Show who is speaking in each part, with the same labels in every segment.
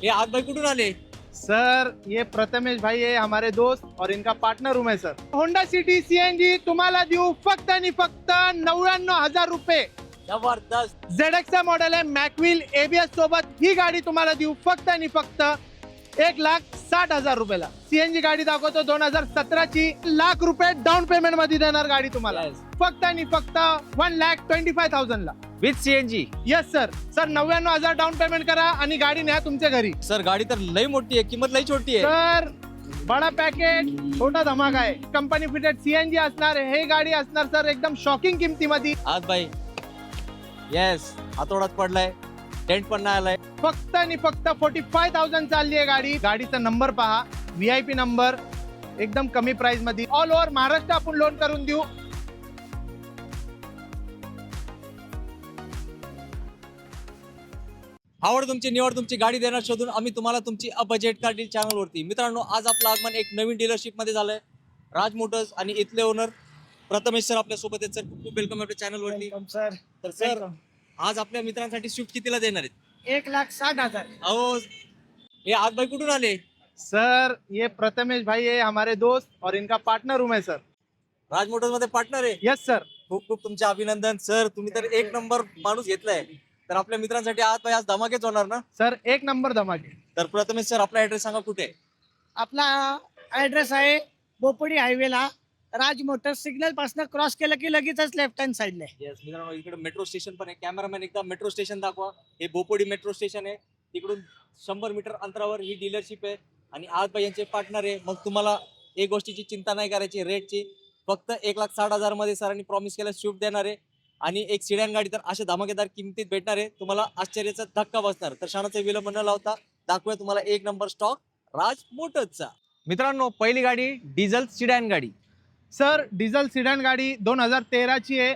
Speaker 1: हे आज भाई कुठून आले?
Speaker 2: सर ये प्रथमेश भाई है हमारे दोस्त और इनका पार्टनर हूँ मैं सर। होंडा सिटी सीएनजी तुम्हाला देऊ फक्त आणि फक्त 99,000 रुपये।
Speaker 1: जबरदस्त।
Speaker 2: ZX मॉडेल आहे, मॅकविल एबीएस सोबत ही गाडी तुम्हाला देऊ फक्त आणि फक्त 1,60,000 रुपयाला। सीएनजी गाडी दाखवतो 2017 ची, लाख रुपये डाऊन पेमेंट मध्ये देणार गाडी तुम्हाला।
Speaker 1: Yes.
Speaker 2: फक्त आणि फक्त 1,25,000 ला
Speaker 1: with CNG.
Speaker 2: Yes sir. Sir 99,000 down payment करा आणि गाडी न्या तुमच्या घरी।
Speaker 1: सर गाडी तर लई मोठी आहे, किंमत लई छोटी आहे।
Speaker 2: सर बड़ा पॅकेज छोटा धमाका आहे, कंपनी फिटेड सीएनजी असणार, हे गाडी असणार सर एकदम शॉकिंग किमतीमध्ये।
Speaker 1: आज भाई येस, हातोडात पडलाय, टेंट पण नाही आलाय।
Speaker 2: फक्त आणि फक्त 45,000 चालली आहे गाडी। गाडीचा नंबर पहा, VIP नंबर, एकदम कमी प्राइस मध्ये ऑल ओव्हर महाराष्ट्र आपण लोन करून देऊ।
Speaker 1: आवड तुमची, निवड तुमची, गाडी देणार शोधून आम्ही तुम्हाला तुमची बजेट कार डील चॅनल वरती। मित्रांनो, आज आपलं आगमन एक नवीन डीलरशिप मध्ये झालंय, राज मोटर्स, आणि इथले ओनर प्रथमेश सर आपल्या सोबत आहेत। सर खूप खूप वेलकम आपल्या चॅनल वरती।
Speaker 2: सर
Speaker 1: तर सर आज आपल्या मित्रांसाठी स्विफ्ट कितीला देणार आहेत?
Speaker 2: 1,60,000।
Speaker 1: अहो, हे आज भाई कुठून आले?
Speaker 2: सर ये प्रथमेश भाई है हमारे दोस्त और इनका पार्टनर हूँ मैं सर।
Speaker 1: राज मोटर्स मध्ये पार्टनर आहे।
Speaker 2: Yes sir.
Speaker 1: खूप खूप तुमचे अभिनंदन सर, तुम्ही तर एक नंबर माणूस घेतलाय। तर आपल्या मित्रांसाठी आज धमाकेच होणार ना
Speaker 2: सर? एक नंबर धमाके।
Speaker 1: तर प्रथमेश सर आपला ऍड्रेस सांगा, कुठे आहे?
Speaker 3: आपला ऍड्रेस आहे बोपोडी हायवेला, राज मोटर्स सिग्नल पासून क्रॉस केलं की लगेचच लेफ्ट हँड साइडला आहे।
Speaker 1: येस मित्रांनो, इकडे मेट्रो स्टेशन पण आहे। कॅमेरामॅन एकदा मेट्रो स्टेशन दाखवा। हे बोपोडी मेट्रो स्टेशन आहे, तिकडून 100 मीटर अंतरावर ही डीलरशिप आहे आणि आज भाई यांचे पार्टनर आहे। मग तुम्हाला एक गोष्टीची चिंता नाही करायची, रेटची। फक्त 1,60,000 मध्ये सरांनी प्रॉमिस केलं स्विफ्ट देणार आहे, आणि एक सिडॅन गाडी तर अशा धमाकेदार किमतीत भेटणार आहे, तुम्हाला आश्चर्याचा धक्का बसणार। तर क्षणाचा विलंब न लावता दाखवूया तुम्हाला एक नंबर स्टॉक राज मोटर्सचा। मित्रांनो, पहिली गाडी डिझेल सिडॅन गाडी।
Speaker 2: सर डिझेल सिडॅन गाडी 2013 ची आहे,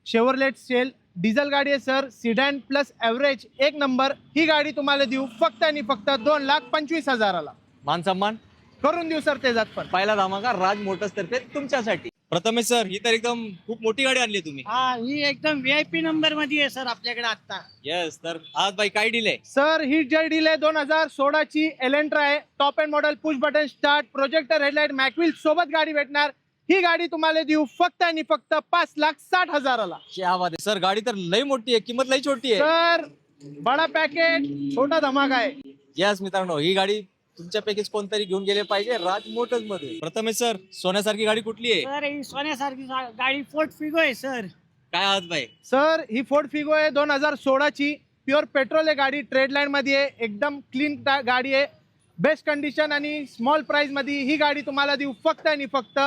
Speaker 2: शेवरलेट स्टेल डिझेल गाडी आहे सर, सिडॅन प्लस ॲव्हरेज एक नंबर। ही गाडी तुम्हाला देऊ फक्त आणि फक्त 2,25,000 ला।
Speaker 1: मान सन्मान
Speaker 2: करून देऊ सर त्याच्यात पण।
Speaker 1: पहिला धमाका राज मोटर्स तर्फे तुमच्यासाठी। प्रथमेश सर, ही तर एकदम खूप मोठी गाडी आणली तुम्ही।
Speaker 3: हा, ही एकदम VIP नंबर मध्ये आहे सर आपल्याकडे आता।
Speaker 1: येस, तर आज भाई काय डील आहे?
Speaker 2: सर ही जे डील आहे 2016 ची एलेंट्रा आहे, top end model, push button start, projector headlight, mag wheel सोबत गाडी भेटणार। ही गाडी तुम्हाला देऊ फक्त आणि फक्त 5,60,000 ला।
Speaker 1: क्या बात आहे सर, गाडी तर लई मोठी आहे, किंमत लई छोटी आहे।
Speaker 2: सर बड़ा पॅकेज छोटा धमाका आहे।
Speaker 1: येस मित्रांनो, ही गाडी तुमच्यापैकीच कोणतरी घेऊन गेले पाहिजे राज मोटर्स मध्ये। प्रथमेश सर, सोन्यासारखी गाडी कुठली आहे?
Speaker 3: सर ही सोन्यासारखी गाडी फोर्ट फिगो आहे सर।
Speaker 1: काय आज भाई?
Speaker 2: सर ही फोर्ड फिगो आहे 2016 ची, प्युअर पेट्रोल आहे गाडी, ट्रेड लाईन मध्ये आहे, एकदम क्लीन गाडी आहे, बेस्ट कंडिशन आणि स्मॉल प्राइस मध्ये। ही गाडी तुम्हाला देऊ फक्त आणि फक्त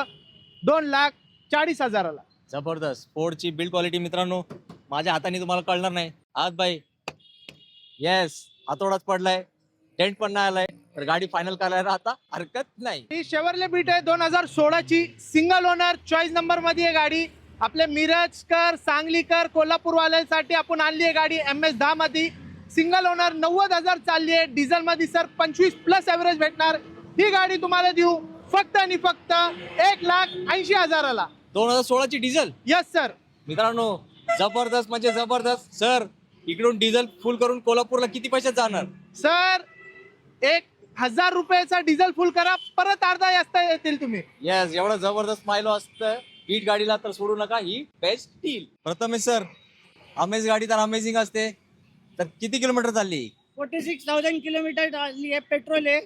Speaker 2: 2,40,000 ला।
Speaker 1: जबरदस्त फोर्डची बिल्ड क्वालिटी मित्रांनो, माझ्या हाताने तुम्हाला कळणार नाही। आज भाई येस, हातोडाच पडलाय, टेंट पण नाही आलाय, तर गाडी फायनल करायला आता हरकत नाही।
Speaker 2: ही शेवरले बीट आहे 2016 ची, सिंगल ओनर, चॉईस नंबर मध्ये आहे गाडी। आपले मिरजकर, सांगलीकर, कोल्हापूर वाल्यांसाठी आपण आणली आहे गाडी MS10 मध्ये, सिंगल ओनर, 90,000 चालली आहे। डिझेल मध्ये सर 25+ ॲव्हरेज भेटणार। ही गाडी तुम्हाला देऊ फक्त आणि फक्त 1,80,000 ला।
Speaker 1: 2016 ची डिझेल।
Speaker 2: Yes sir.
Speaker 1: मित्रांनो, जबरदस्त म्हणजे जबरदस्त। सर इकडून डिझेल फुल करून कोल्हापूरला किती पैशात जाणार?
Speaker 2: सर 1,000 रुपयाचा डिझेल फुल करा, परत अर्धा जास्त येतील तुम्ही।
Speaker 1: येस, एवढं जबरदस्त मायलो असतं हीट गाडीला, तर सोडू नका, ही बेस्ट डील। प्रथमेश सर, अमेज गाडी तर अमेझिंग असते, तर किती किलोमीटर चालली?
Speaker 3: 46,000 किलोमीटर चालली आहे, पेट्रोल आहे।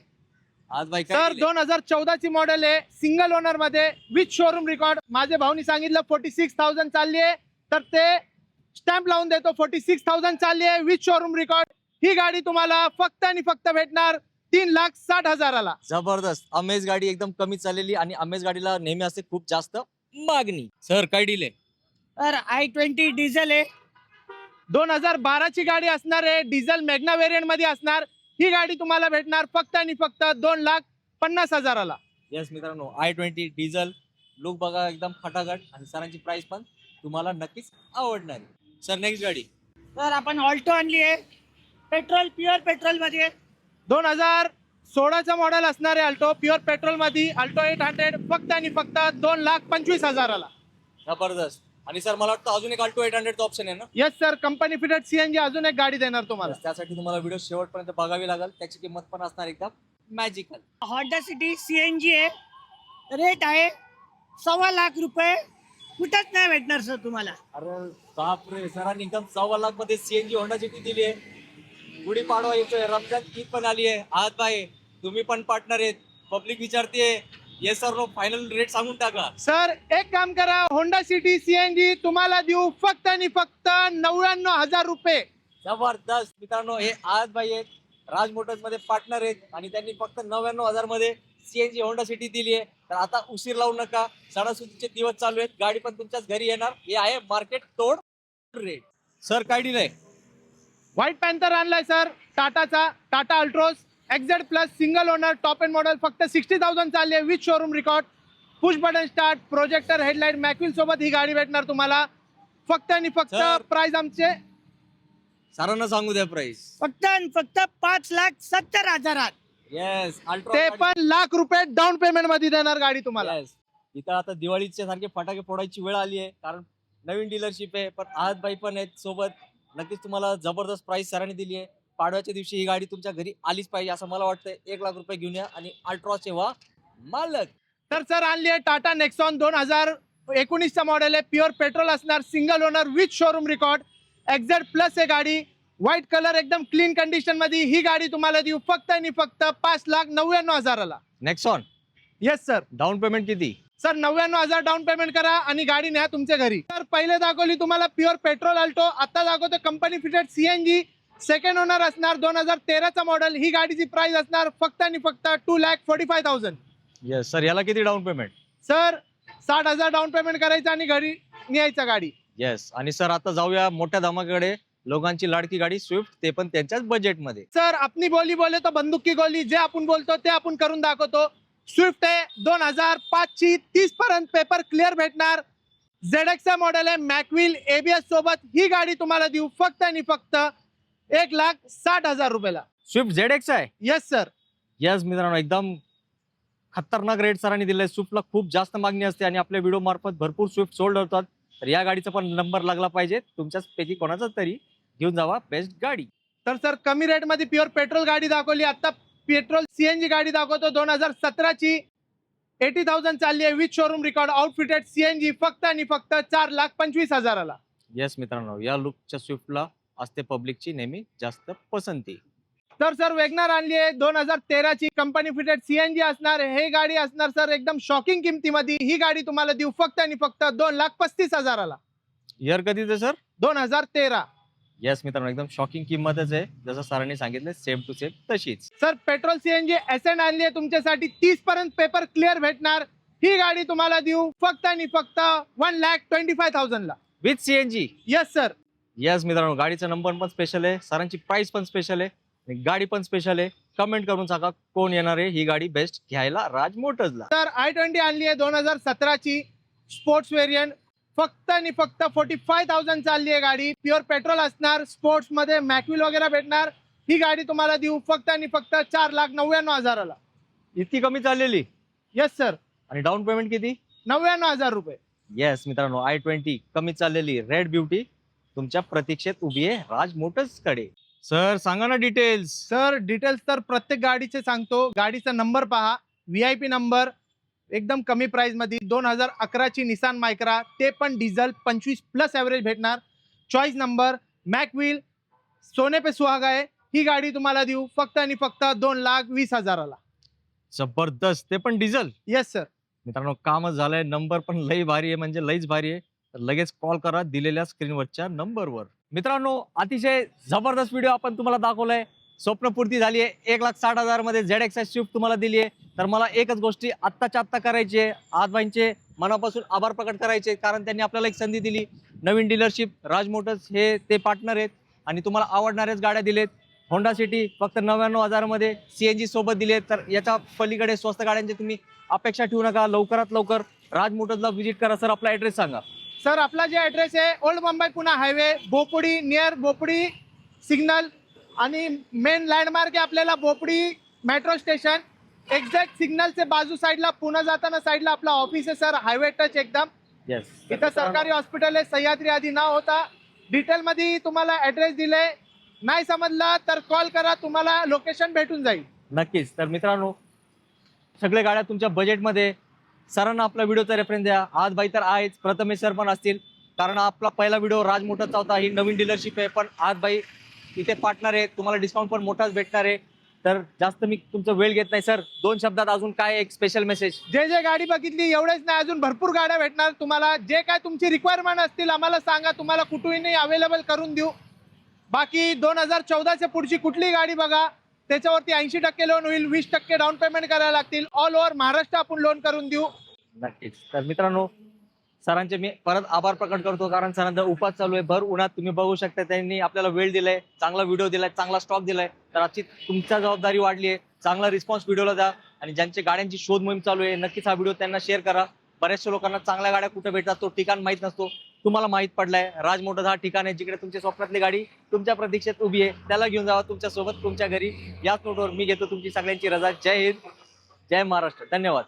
Speaker 1: आज बाई
Speaker 2: सर 2014 ची मॉडेल आहे, सिंगल ओनर मध्ये, विथ शोरूम रेकॉर्ड। माझ्या भाऊनी सांगितलं 46,000 चालली आहे, तर ते स्टॅम्प लावून देतो, 46,000 चालली आहे विथ शोरूम रेकॉर्ड। ही गाडी तुम्हाला फक्त आणि फक्त भेटणार 3,60,000 ला।
Speaker 1: जबरदस्त, अमेज गाडी एकदम कमी चाललेली, आणि अमेज गाडीला नेहमी असते खूप जास्त मागणी। सर काय डील आहे?
Speaker 3: सर I20 डिझेल आहे,
Speaker 2: 2012 ची गाडी असणार आहे, डिझेल मॅग्ना व्हेरियंट मध्ये असणार। ही गाडी तुम्हाला भेटणार फक्त आणि फक्त 2,50,000 ला।
Speaker 1: येस मित्रांनो, I20 डिझेल, लुक बघा एकदम खटाखट, आणि सरांची प्राइस पण तुम्हाला नक्कीच आवडणार आहे। सर नेक्स्ट गाडी?
Speaker 3: सर आपण ऑल्टो आणली आहे, पेट्रोल, प्युअर पेट्रोल मध्ये,
Speaker 2: 2016 मॉडेल असणार आहे अल्टो, प्युअर पेट्रोल मध्ये, अल्टो 800, फक्त आणि फक्त 2,25,000 ला।
Speaker 1: जबरदस्त, आणि सर मला वाटतं अजून एक अल्टो 800चा ऑप्शन आहे ना.
Speaker 2: Yes sir, company fitted CNG अजून एक गाडी देणार तुम्हाला.
Speaker 1: त्यासाठी तुम्हाला व्हिडिओ शेवटपर्यंत बघावी लागेल. त्याची किंमत पण असणार एकदम मॅजिकल.
Speaker 3: होंडा सिटी सीएनजी आहे, रेट आहे 1.25 लाख रुपये. कुठंच नाही भेटणार सर तुम्हाला.
Speaker 1: अरे बापरे, सरांनी एकदम 1.25 लाख मध्ये सीएनजी होंडा सिटी दिली आहे. गुढीपाडवा येतोय, रमजान ईद पण आली आहे. आज बाय तुम्ही पण पार्टनर आहेत. पब्लिक विचारते yes sir no, final rate सांगून टाका.
Speaker 2: सर एक काम करा, होंडा सिटी सीएनजी तुम्हाला देऊ फक्त आणि फक्त 99,000 रुपये.
Speaker 1: जबरदस्त मित्रांनो, हे आज बाई आहेत, राज मोटर्स मध्ये पार्टनर आहेत आणि त्यांनी फक्त 99,000 मध्ये सीएनजी होंडा सिटी दिली आहे. तर आता उशीर लावू नका, सणासुदीचे दिवस चालू आहेत, गाडी पण तुमच्याच घरी येणार. हे आहे मार्केट तोड रेट. सर काय डील आहे?
Speaker 2: व्हाईट पॅन्थर आणलाय सर टाटाचा, Tata Altroz XZ plus single owner top end model. फक्त 60,000 चालली आहे with showroom record, push button start, projector headlight, mag wheel सोबत ही गाडी भेटणार तुम्हाला. फक्त आणि फक्त
Speaker 1: Sir.
Speaker 2: प्राइस आमचे
Speaker 1: सरांना सांगू द्या प्राइस.
Speaker 3: फक्त आणि फक्त 5,70,000.
Speaker 1: येस,
Speaker 2: ते पण लाख रुपये डाऊन पेमेंट मध्ये देणार गाडी तुम्हाला.
Speaker 1: Yes. इथं आता दिवाळीचे सारखे फटाके फोडायची वेळ आली आहे, कारण नवीन डीलरशिप आहे. पण आज बाई पण आहेत सोबत. नक्कीच तुम्हाला जबरदस्त प्राइस सरांनी दिली आहे. पाडव्याच्या दिवशी ही गाडी तुमच्या घरी आलीच पाहिजे असं मला वाटतं. 1 लाख रुपये घेऊन या आणि अल्ट्रॉचे व्हा मालक.
Speaker 2: तर सर आणली आहे टाटा नेक्सॉन 2019चा मॉडेल आहे, प्युअर पेट्रोल असणार, single owner with showroom record, XZ plus आहे गाडी, व्हाईट कलर, एकदम क्लीन कंडिशन मध्ये ही गाडी तुम्हाला देऊ फक्त आणि फक्त 5,99,000ला.
Speaker 1: Nexon
Speaker 2: yes sir.
Speaker 1: Down payment किती?
Speaker 2: सर 99,000 डाऊन पेमेंट करा आणि गाडी न्या तुमच्या घरी. तर पहिले दाखवली तुम्हाला प्युअर पेट्रोल अल्टो, आता दाखवतो company fitted CNG, second owner असणार, 2013चा मॉडेल. ही गाडीची प्राइस असणार फक्त आणि फक्त 2,45,000.
Speaker 1: येस सर, याला किती down payment?
Speaker 2: Sir 60,000 down payment करायचं आणि घरी न्यायचा गाडी.
Speaker 1: येस. आणि सर आता जाऊया मोठ्या धमाक्याकडे, लोकांची लाडकी गाडी स्विफ्ट, ते पण त्यांच्याच बजेटमध्ये.
Speaker 2: सर अपनी बोली बोले तो बंदूक की गोली, जे आपण बोलतो ते आपण करून दाखवतो. स्विफ्ट आहे 2005 ची, 30 पर्यंत पेपर क्लिअर भेटणार. ZX मॉडेल आहे, मॅक्विल ABS सोबत. ही गाडी तुम्हाला देऊ फक्त आणि फक्त 1,60,000 रुपयाला.
Speaker 1: स्विफ्ट ZX आहे.
Speaker 2: Yes sir.
Speaker 1: येस मित्रांनो, एकदम खतरनाक रेट सरांनी दिलाय. स्विफ्टला खूप जास्त मागणी असते आणि आपल्या व्हिडिओ मार्फत भरपूर स्विफ्ट सोल्ड होतात. तर या गाडीचा पण नंबर लागला पाहिजे तुमच्याच पैकी कोणाचा तरी, घेऊन जावा बेस्ट गाडी.
Speaker 2: तर सर कमी रेट मध्ये प्युअर पेट्रोल गाडी दाखवली, आता पेट्रोल सीएनजी गाडी दाखवतो. 2017 ची 80,000 चालली आहे विथ शोरूम रेकॉर्ड, आउटफिटेड सीएनजी, फक्त आणि फक्त 4,25,000ला.
Speaker 1: येस मित्रांनो, या लुकच्या स्विफ्टला असते पब्लिकची नेहमी जास्त पसंती.
Speaker 2: तर सर वेगनार आणली आहे 2013 ची, कंपनी फिटेड सीएनजी असणार. हे गाडी असणार सर एकदम शॉकिंग किमतीमध्ये. ही गाडी तुम्हाला देऊ फक्त आणि फक्त 2,35,000ला.
Speaker 1: इयर कधीच सर?
Speaker 2: 2013.
Speaker 1: येस मित्रांनो, एकदम शॉकिंग किंमतच आहे, जसं सरांनी सांगितलं सेम टू सेम तशीच.
Speaker 2: सर पेट्रोल सीएनजी एसेंट आणली आहे तुमच्यासाठी, 30 पर्यंत पेपर क्लिअर भेटणार. ही गाडी तुम्हाला देऊ फक्त आणि फक्त 1,25,000ला
Speaker 1: with CNG.
Speaker 2: Yes sir.
Speaker 1: Yes मित्रांनो, गाडीचा नंबर पण स्पेशल आहे, सरांची प्राइस पण स्पेशल आहे आणि गाडी पण स्पेशल आहे. कमेंट करून सांगा कोण येणार आहे ही गाडी बेस्ट घ्यायला राज मोटर्सला.
Speaker 2: तर i20 आणली आहे 2017 ची, स्पोर्ट्स व्हेरियंट, फक्त आणि फक्त 45,000 चालली आहे गाडी. प्युअर पेट्रोल असणार, स्पोर्ट्स मध्ये मॅक्विल वगैरे भेटणार. ही गाडी तुम्हाला देऊ फक्त आणि फक्त 4,99,000ला.
Speaker 1: इतकी कमी चाललेली?
Speaker 2: Yes sir.
Speaker 1: आणि डाऊन पेमेंट किती?
Speaker 2: 99,000 रुपये.
Speaker 1: येस मित्रांनो, i20 कमी चाललेली रेड ब्युटी तुमच्या प्रतीक्षेत उभी आहे राज मोटर्स कडे. सर सांगा ना डिटेल्स.
Speaker 2: सर डिटेल्स तर प्रत्येक गाडीचे सांगतो. गाडीचा नंबर पहा, VIP नंबर, एकदम कमी प्राइस मध्ये. 2011 ची निसान मायक्रा, ते पण डिझेल, 25+ ॲव्हरेज भेटणार. चॉईस नंबर, मॅक्विल, सोने पे सुहागा आहे. ही गाडी तुम्हाला देऊ फक्त आणि फक्त 2,20,000ला.
Speaker 1: जबरदस्त, ते पण डिझेल.
Speaker 2: Yes sir.
Speaker 1: मित्रांनो कामच झालंय, नंबर पण लई भारी आहे, म्हणजे लईच भारी आहे. तर लगेच कॉल करा दिलेल्या स्क्रीनवरच्या नंबरवर. मित्रांनो अतिशय जबरदस्त व्हिडिओ आपण तुम्हाला दाखवलाय. स्वप्नपूर्ती झाली आहे. 1,60,000 मध्ये ZX स्विफ्ट तुम्हाला दिली आहे. तर मला एकच गोष्टी आत्ताच्या आत्ता करायची आहे. आजबाईंचे मनापासून आभार प्रकट करायचे, कारण त्यांनी आपल्याला एक संधी दिली. नवीन डीलरशिप राज मोटर्स हे ते पार्टनर आहेत आणि तुम्हाला आवडणाऱ्याच गाड्या दिलेत. होंडा सिटी फक्त 99,000 मध्ये CNG सोबत दिले. तर याच्या पलीकडे स्वस्त गाड्यांची तुम्ही अपेक्षा ठेवू नका. लवकरात लवकर राज मोटर्सला व्हिजिट करा. सर आपला ॲड्रेस सांगा.
Speaker 2: सर आपला जे ॲड्रेस आहे old Mumbai Pune highway, Bopodi, near Bopodi signal, आणि मेन लँडमार्क आहे आपल्याला Bopodi metro station. Exact signal से बाजू साईडला पुणे जाताना साईडला आपला ऑफिस आहे सर, हायवे टच एकदम.
Speaker 1: येस
Speaker 2: इथं सरकारी हॉस्पिटल आहे, सह्याद्री आधी नाव होता. डिटेल मध्ये तुम्हाला ऍड्रेस दिले, नाही समजला तर कॉल करा, तुम्हाला लोकेशन भेटून जाईल.
Speaker 1: नक्कीच. तर मित्रांनो, सगळे गाड्या तुमच्या बजेटमध्ये. सरांना आपला व्हिडिओचा रेफरन्स द्या. आज बाई तर आहेच, प्रथमेश सर पण असतील, कारण आपला पहिला व्हिडिओ राज मोटरचा होता. ही नवीन डीलरशिप आहे, पण आज बाई इथे पार्टनर आहे, तुम्हाला डिस्काउंट पण मोठाच भेटणार आहे. तर जास्त मी तुमचा वेळ घेत नाही सर, 2 शब्दात अजून काय एक स्पेशल मेसेज?
Speaker 2: जे गाडी बघितली एवढेच नाही, अजून भरपूर गाड्या भेटणार तुम्हाला. जे काय तुमची रिक्वायरमेंट असतील आम्हाला सांगा, तुम्हाला कुठूनही अवेलेबल करून देऊ. बाकी 2014च्या पुढची कुठलीही गाडी बघा, त्याच्यावरती 80% लोन होईल, 20% डाऊन पेमेंट करायला लागतील. ऑल ओव्हर महाराष्ट्र आपण लोन करून देऊ.
Speaker 1: नक्कीच. तर मित्रांनो, सरांचे मी परत आभार प्रकट करतो, कारण सरांचा उपास चालू आहे. भर उन्हात तुम्ही बघू शकता, त्यांनी आपल्याला वेळ दिलाय, चांगला व्हिडिओ दिलाय, चांगला स्टॉक दिलाय. तर आजची तुमच्या जबाबदारी वाढली आहे. चांगला रिस्पॉन्स व्हिडिओला द्या, आणि ज्यांच्या गाड्यांची शोध मोहीम चालू आहे नक्कीच हा व्हिडिओ त्यांना शेअर करा. बऱ्याचशा लोकांना चांगल्या गाड्या कुठे भेटतात तो ठिकाण माहित नसतो, तुम्हाला माहित पडलाय. राज मोटर्स हा ठिकाण आहे जिकडे तुमच्या स्वप्नातली गाडी तुमच्या प्रतीक्षेत उभी आहे. त्याला घेऊन जावा तुमच्या सोबत तुमच्या घरी. याच नोटवर मी घेतो तुमची सगळ्यांची रजा. जय हिंद, जय महाराष्ट्र. धन्यवाद.